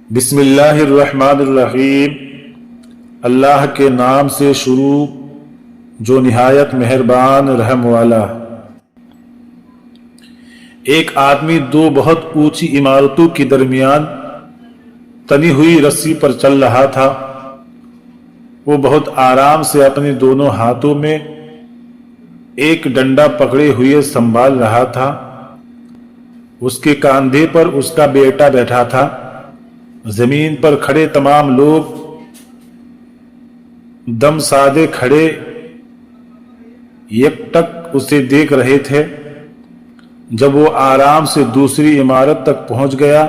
बिस्मिल्लाहिर्रहमानिर्रहीम। अल्लाह के नाम से शुरू जो निहायत मेहरबान रहम वाला। एक आदमी दो बहुत ऊंची इमारतों के दरमियान तनी हुई रस्सी पर चल रहा था। वो बहुत आराम से अपने दोनों हाथों में एक डंडा पकड़े हुए संभाल रहा था। उसके कंधे पर उसका बेटा बैठा था। जमीन पर खड़े तमाम लोग दम साधे खड़े एकटक उसे देख रहे थे। जब वो आराम से दूसरी इमारत तक पहुंच गया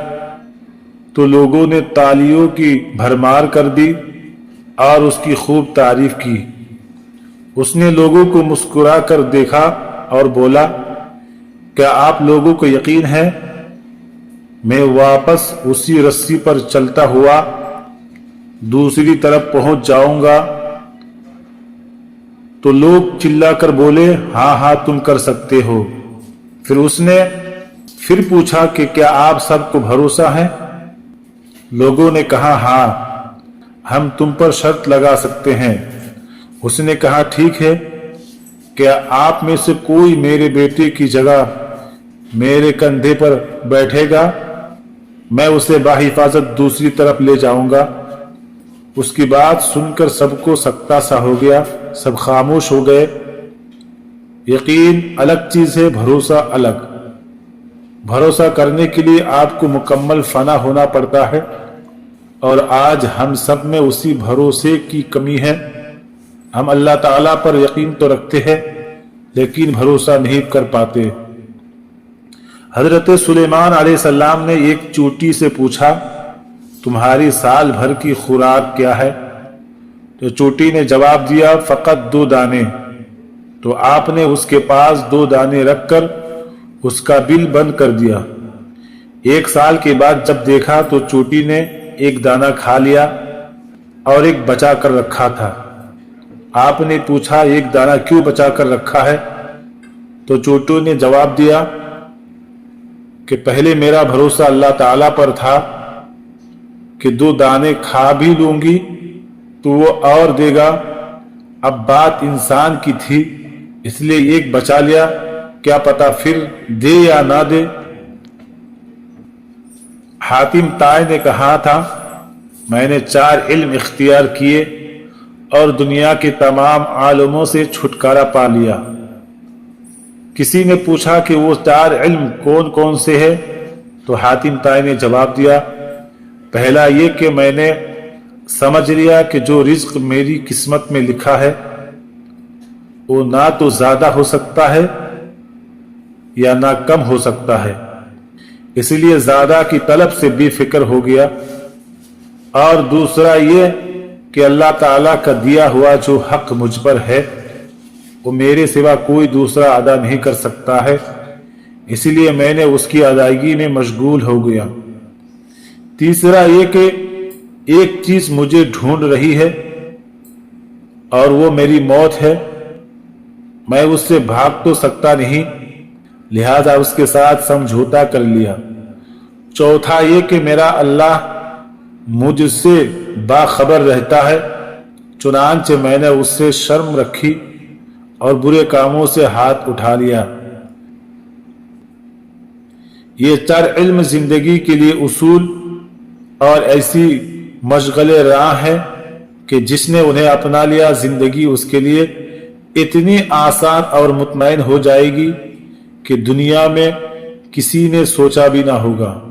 तो लोगों ने तालियों की भरमार कर दी और उसकी खूब तारीफ की। उसने लोगों को मुस्कुरा कर देखा और बोला, क्या आप लोगों को यकीन है मैं वापस उसी रस्सी पर चलता हुआ दूसरी तरफ पहुंच जाऊंगा? तो लोग चिल्लाकर बोले, हाँ हाँ तुम कर सकते हो। फिर उसने फिर पूछा कि क्या आप सबको भरोसा है? लोगों ने कहा, हाँ हम तुम पर शर्त लगा सकते हैं। उसने कहा, ठीक है, क्या आप में से कोई मेरे बेटे की जगह मेरे कंधे पर बैठेगा? मैं उसे बाहिफाजत दूसरी तरफ ले जाऊंगा। उसकी बात सुनकर सबको सकता सा हो गया, सब खामोश हो गए। यकीन अलग चीज है, भरोसा अलग। भरोसा करने के लिए आपको मुकम्मल फना होना पड़ता है और आज हम सब में उसी भरोसे की कमी है। हम अल्लाह ताला पर यकीन तो रखते हैं लेकिन भरोसा नहीं कर पाते। हजरत सुलेमान अलैहिस्सलाम ने एक चूंटी से पूछा, तुम्हारी साल भर की खुराक क्या है? तो चूंटी ने जवाब दिया, फकत 2 दाने। तो आपने उसके पास 2 दाने रखकर उसका बिल बंद कर दिया। 1 साल के बाद जब देखा तो चूंटी ने 1 दाना खा लिया और 1 बचा कर रखा था। आपने पूछा, 1 दाना क्यों बचा कर रखा है? तो चूंटी ने जवाब दिया कि पहले मेरा भरोसा अल्लाह ताला पर था कि 2 दाने खा भी लूंगी तो वो और देगा। अब बात इंसान की थी इसलिए 1 बचा लिया, क्या पता फिर दे या ना दे। हातिम ताई ने कहा था, मैंने 4 इल्म इख्तियार किए और दुनिया के तमाम आलमों से छुटकारा पा लिया। किसी ने पूछा कि वो 4 इल्म कौन कौन से है? तो हातिम ताई ने जवाब दिया, पहला ये कि मैंने समझ लिया कि जो रिज्क मेरी किस्मत में लिखा है वो ना तो ज्यादा हो सकता है या ना कम हो सकता है, इसलिए ज्यादा की तलब से बेफिक्र हो गया। और दूसरा ये कि अल्लाह ताला का दिया हुआ जो हक मुझ पर है वो मेरे सिवा कोई दूसरा अदा नहीं कर सकता है, इसलिए मैंने उसकी अदायगी में मशगूल हो गया। तीसरा ये कि एक चीज मुझे ढूंढ रही है और वो मेरी मौत है। मैं उससे भाग तो सकता नहीं, लिहाजा उसके साथ समझौता कर लिया। चौथा ये कि मेरा अल्लाह मुझसे बाखबर रहता है, चुनांचे मैंने उससे शर्म रखी और बुरे कामों से हाथ उठा लिया। ये 4 इल्म जिंदगी के लिए उसूल और ऐसी मशगले राह है कि जिसने उन्हें अपना लिया जिंदगी उसके लिए इतनी आसान और मुतमईन हो जाएगी कि दुनिया में किसी ने सोचा भी ना होगा।